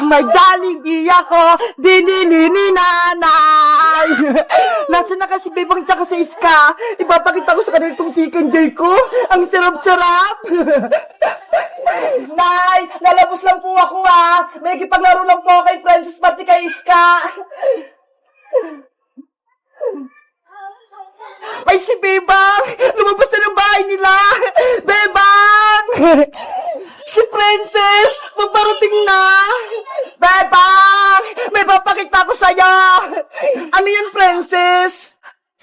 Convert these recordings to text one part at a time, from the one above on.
May Jollibee ako, binili ni nanay. Nasaan na kasi Bebang tsaka sa Iska? Ipapakita ko sa kanila itong chicken joy ko. Ang sarap-sarap. Nay, lalabos lang po ako May kipaglaro lang po kay Princess pati kay Iska. Ay, si Bebang! Lumabas na ng bahay nila! Bebang! Si Princess! Magparating na! Bebang! May papakita ko sa'yo! Ano yan, Princess?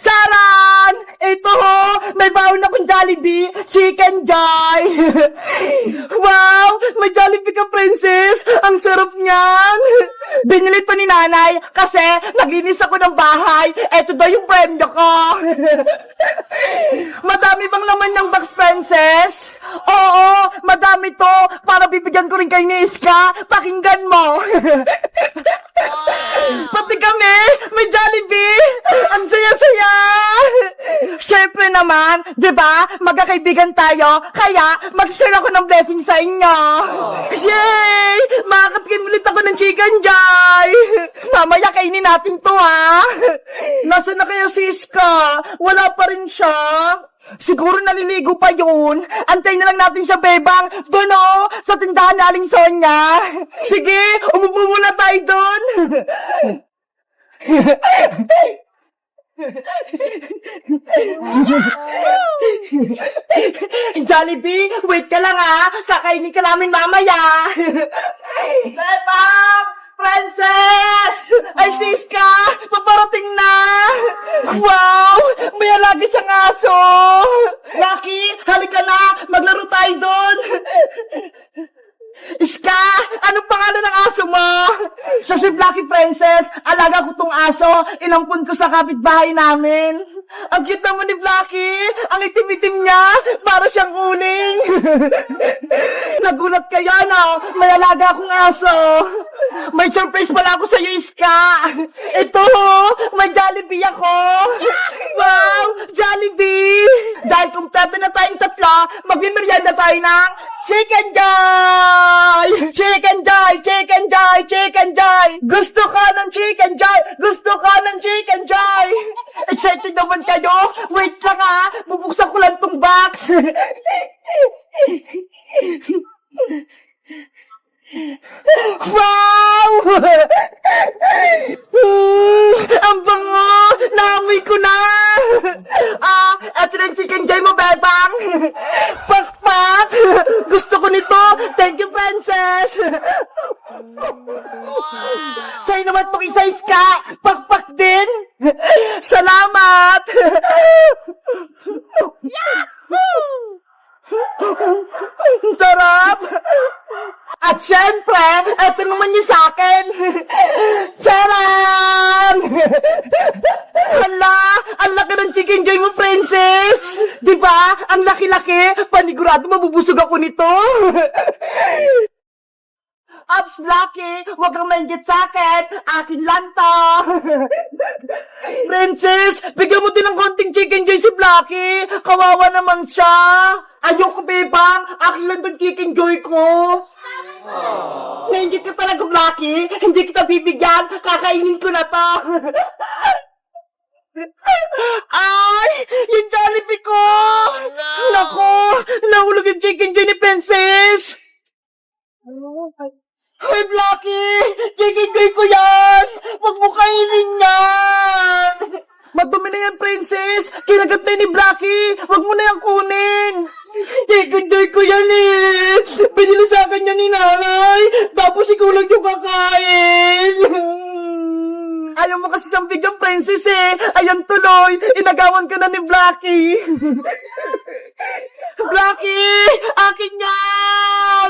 Saran! Ito ho! May baon akong Jollibee! Chicken Joy! Wow! May Jollibee ka, Princess! Ang sarap niyan! Binili to ni nanay kasi naglinis ako ng bahay. Ito daw yung premyo ko. Madami bang laman ng box, Princess? Oo, madami to. Para bibigyan ko rin kayo ni Iska. Pakinggan mo. Pati kami, may Jollibee. Ang saya-saya. Siyempre naman, di ba? Magkakaibigan tayo. Kaya, mag-share ako ng blessing sa inyo. Yay! Makakatikin ulit ako ng chicken joy. Mamaya kainin natin to, Nasaan na kaya si Iska? Wala pa rin siya. Siguro naliligo pa yun. Antayin na lang natin siya, Bebang. Doon sa tindahan na Aling Sonia. Sige, umupo muna tayo doon. Jollibee, wait ka lang kakainin ka namin mamaya. Bebang! Princess! Ay, Siska! Paparating na! Wow! May alaga siyang aso! Lucky, halika na! Maglaro tayo doon! Iska! Anong pangalan ng aso mo? Siya si Blacky, Princess. Alaga ko tong aso. Inampun ko sa kapitbahay namin. Ang cute naman ni Blacky. Ang itim-itim niya. Para siyang uling. Nagulat kayo, May alaga akong aso. May surprise pala ako sa'yo, Iska. Ito, may Jollibee ako. Wow! Jollibee! Dahil kumpleto na tayong tatlo, magmimerienda tayo ng Chicken Joy! Chicken Joy! Chicken Joy! Chicken Joy! Gusto ka ng Chicken Joy! Gusto ka ng Chicken Joy! Excited naman kayo? Wait lang bubuksan ko lang tong box! Wow! Ang bango! Naamoy ko na! Eto na yung chicken joy mo, Bebang! Pakpak! Gusto ko nito! Thank you, Princess! Sa'yo naman itong isa, Iska! Pakpak din! Salamat! Sarap! At syempre, eto naman yung sa'kin! Charan! Hala! Ang laki ng chicken joy mo, Princess! Diba? Ang laki-laki! Panigurado mabubusog ako nito! Ups, Blacky! Huwag kang mainggit sa'kin! Akin lang to! Princess! Bigyan mo din ng konting chicken joy si Blacky! Kawawa naman siya! Ayoko, Bebang! Akin lang tong chicken joy ko! Nainggit ka talaga, Blacky! Hindi kita bibigyan! Kakainin ko na to! Ay! Yung Jollibee ko! Naku! Nahulog yung chicken joy ni Princess! Hoy, Blacky! Chicken joy ko yan! Huwag mo kainin yan! Madumi na yan, Princess! Kinagat na ni Blacky! Huwag mo na yan kunin! Chicken joy ko yan Binili sa akin yan ni nanay! Tapos ikaw lang yung kakain! Ayaw mo kasi siyang bigyan, Princess Ayan tuloy! Inagawan ka na ni Blacky! Blacky! Akin yan!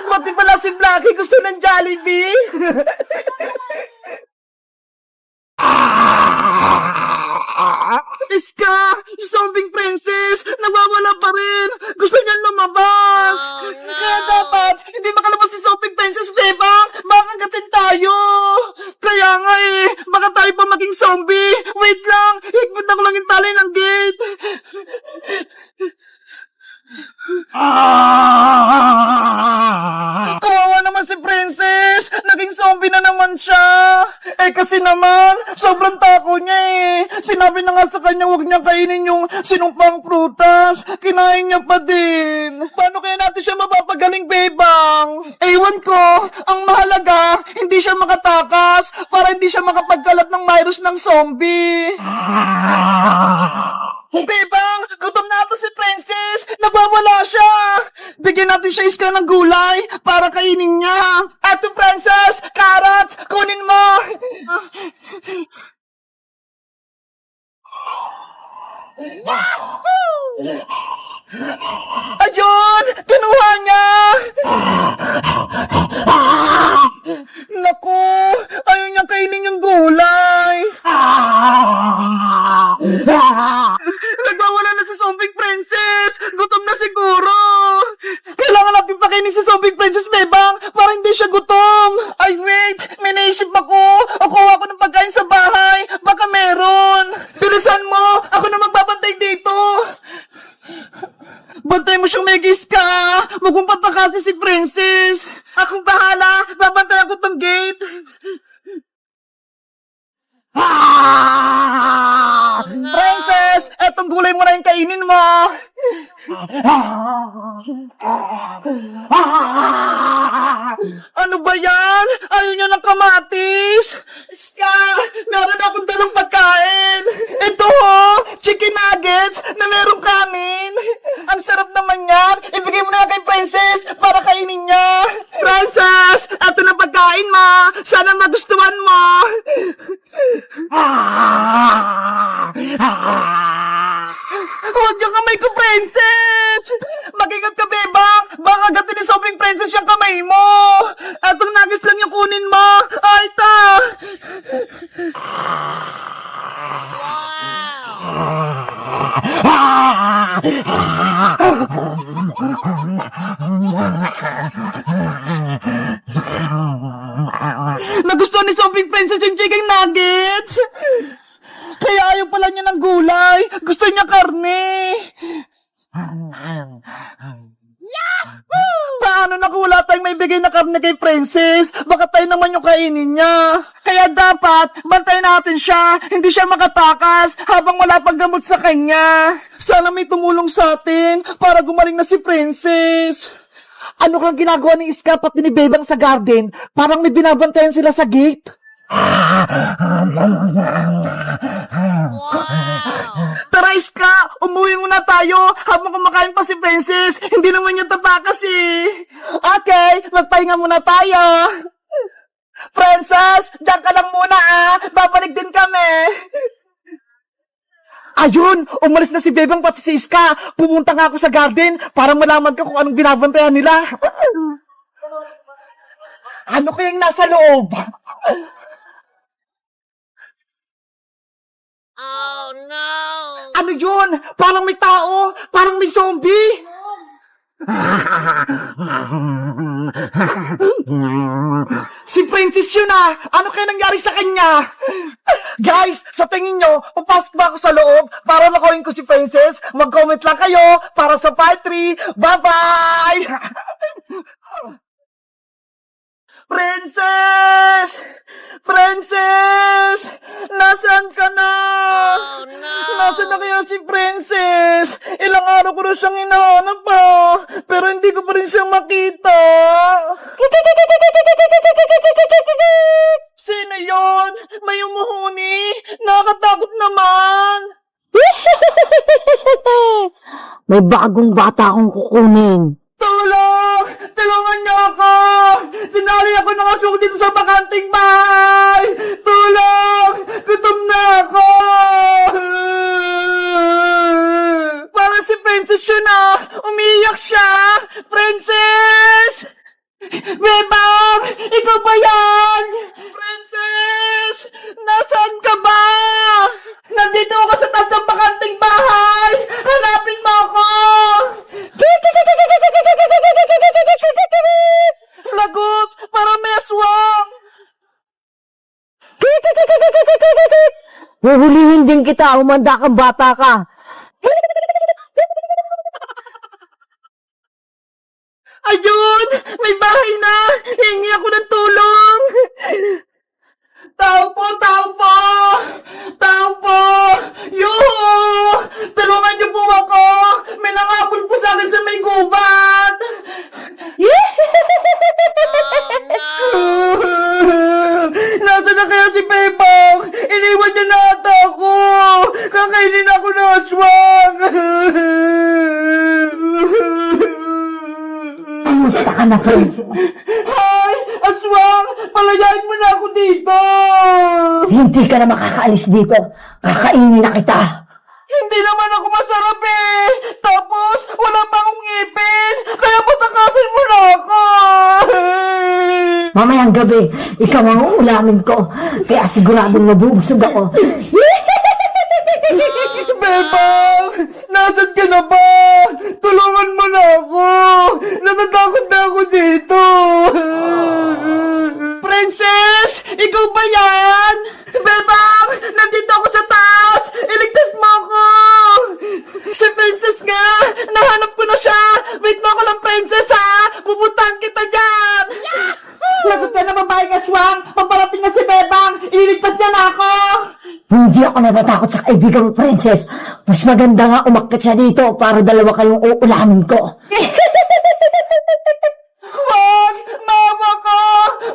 Pati pala si Blacky gusto ng Jollibee! Iska! Zombie Princess! Nawawala pa rin! Gusto niya lumabas! Oh, no. Kaya dapat, hindi makalabas si Zombie Princess, Beba! Makagatin tayo! Kaya nga baka tayo pa maging zombie! Wait lang! Higpit ako lang yung tali ng gate! Kawawa naman si Princess! Naging Naging zombie na naman siya. Eh kasi naman, sobrang tako niya eh. Sinabi na nga sa kanya huwag niya kainin yung sinumpang prutas. Kinain niya pa din. Paano kaya natin siya mapapagaling, Bebang? Ewan ko, ang mahalaga, hindi siya makatakas para hindi siya makapagkalat ng virus ng zombie. Bebang, gutom na ata si Princess. Nagwawala siya. Bigyan natin siya iska ng gulay para kainin niya. Ate Princess, carrots, kunin mo. Ayun! Kinuha niya! Naku! Ayaw niya kainin yung gulay! Nagwawala na si Zombie Princess! Gutom na siguro! Kailangan natin pakainin si Zombie Princess, Bebang, para hindi siya gutom! Ay, wait! May naisip ako! Kuha ko ng pagkain sa bahay! Baka meron! Bilisan mo! Ako na magbabantay dito! Bantay mo siyang megis ka! Magpumpat kasi si Princess! Akong bahala! Babantay ako tong gate! Princess! Etong gulay mo na yung kainin mo! Ano ba yan? Ayaw niya ng kamatis! Iska! Meron akong dalang pagkain! Ito ho! Chicken nuggets na merong kanin! Ang sarap naman yan! Ibigay mo na kay Princess para kainin niya! Princess! Ito na pagkain mo! Sana magustuhan mo! Huwag yung kamay ko, Princess! Mag-ingat ka, Bebang! Baka gatin ni Sobrang Princess yung kamay mo! Atong nagis lang yung kunin mo! Ay, ta! Nagustuhan ni Sobrang Princess yung chicken nuggets! Kaya ayaw pala niya ng gulay. Gusto niya karne. Paano na kung wala tayong may bigay na karne kay Princess? Baka tayo naman yung kainin niya. Kaya dapat, bantayan natin siya. Hindi siya makatakas habang wala pang gamot sa kanya. Sana may tumulong sa atin para gumaling na si Princess. Ano kang ginagawa ni Iska pati ni Bebang sa garden? Parang may binabantayan sila sa gate. Tara, Iska! Umuwi muna tayo habang kumakain pa si Princess. Hindi naman niya tatakas eh. Okay, magpahinga muna tayo. Princess, diyan ka lang muna ah. Babalik din kami. Ayun! Umalis na si Bebang pati si Iska. Pumunta nga ako sa garden para malaman ko kung anong binabantayan nila. Ano kayang nasa loob? Oh no! Ano yun? Parang may tao! Parang may zombie! Si Princess yun ah! Ano kaya nangyari sa kanya? Guys, sa tingin nyo, papasok ba ako sa loob para makuhin ko si Princess? Mag-comment lang kayo para sa part 3. Bye-bye! Princess! Princess! Nasaan ka na? Oh no! Nasaan na kaya si Princess? Ilang araw ko na siyang hinahanap pa, pero hindi ko pa rin siyang makita. Sino yon? May umuhuni? Nakakatakot naman. May bagong bata akong kukunin. Tulong! Tulungan niyo ako! Sinali ako ng aswang dito sa bakanting bahay! Tulong! Gutom na ako! Parang si Princess yun ah! Umiiyak siya! Princess! Bebang! Ikaw ba yan? Princess! Nasaan ka ba? Nandito ako sa taas ng bakanting bahay! Hanapin mo ako! Lagot! Para may aswang! Huhulihin din kita, umanda kang bata ka. Ayun! May bahay na! Hingi ako ng tulong! si Bebang! Iniwan niya na ata ako! Kakainin ako ng aswang! Kamusta ka na, Princess? Hay! Aswang! Palayain mo na ako dito! Hindi ka na makakaalis dito. Kakainin na kita. Hindi naman ako masarap eh! Tapos, wala pa akong ngipin! Kaya patakasin mo na ako! Mamayang gabi, ikaw ang uulamin ko. Kaya siguradong mabubusog ako. Bebang! Nasaan ka na ba? Tulungan mo na ako! Natatakot na ako dito! Princess! Ikaw ba yan? Bebang! Nandito ako sa taas! Iligtas mo ako! Si Princess nga! Nahanap ko na siya! Wait mo ako lang, Princess, ha! Pupuntahan kita dyan! Lagot ka na babaeng aswang! Paparating na si Bebang! Ililigtas niya na ako! Hindi ako natatakot sa kaibigan mo, Princess. Mas maganda nga umakyat siya dito para dalawa kayong uulamin ko. Wag! Mama ka!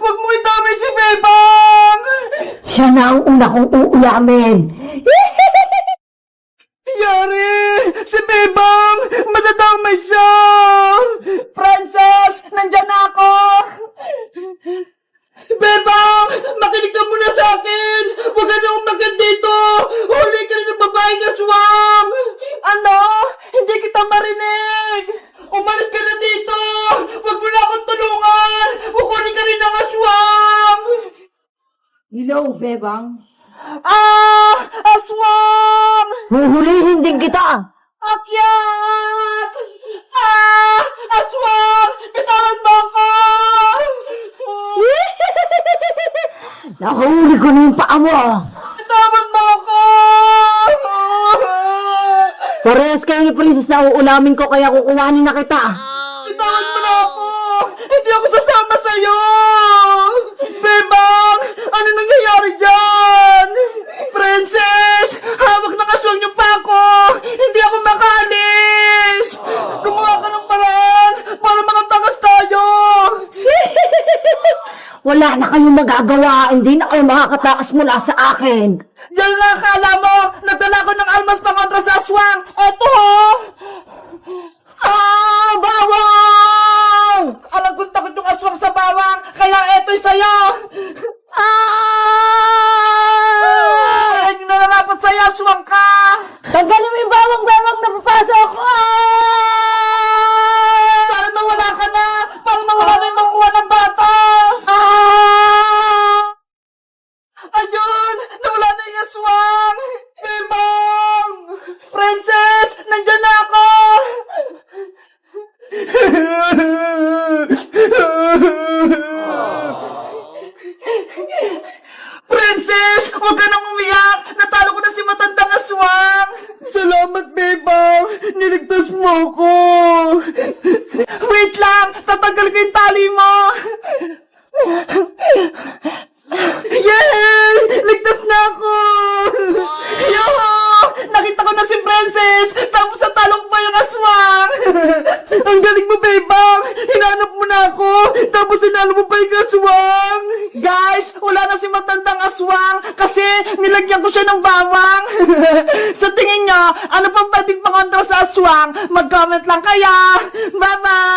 Wag mo idamay si Bebang! Siya na ang una kong uulamin. Yari! Si Bebang! Madadamay siya! Princess! Nandyan na ako! Bebang! Makinig ka muna sa akin! Huwag ka na umakyat dito! Huli ka rin ng babaeng aswang! Ano? Hindi kita marinig! Umalis ka na dito! Huwag mo na akong tulungan! Kukunin ka rin ng aswang! Hello, Bebang. Ah! Aswang! Huhulihin din kita. Akyat! Ah! Aswang! Bitawan mo ako! Nahuli ko na yung paa mo. Bitawan mo ako! Parehas kayo ni Princess na uulamin ko kaya kukuhanin na kita. Oh, Bitawan mo na ako! Hindi ako sasama sa'yo! Bebang! Ano nangyayari dyan? Princess! Hawak ng aswang niyo pa ako! Hindi ako makalis! Gumawa ka ng paraan para makatakas tayo! Wala na kayong magagawa. Hindi na kayo makakatakas mula sa akin. Yan nga akala mo! Nagdala ko ng almas pangontra sa aswang! Eto ho! Ah! Bawang! Alam kong takot yung aswang sa bawang! Kaya eto'y sa'yo! Ah! Ayan yung nararapat sa'yo, aswang ka! Tanggalin mo yung bawang na papasok. Sana mawala ka na! Para mawala na yung makuha ng bata! Ayun! Nawala na yung aswang! Bebang! Princess! Nandyan na ako! Princess! Huwag ka nang umiyak! Natalo ko na si matandang aswang! Salamat, Bebang! Niligtas mo ako! Wait lang! Tatanggal ko yung tali mo! Yay! Ligtas na ako! Yo! Nakita ko na si Princess! Tapos natalo ko pa yung aswang! Ang galing mo, Bebang! Hinanap mo na ako! Tapos hinalo mo pa yung aswang! Guys! Wala na si matandang aswang! Kasi nilagyan ko siya ng bawang! Sa tingin nyo, ano pang pwedeng pangontra sa aswang? Mag-comment lang kaya! Bye-bye!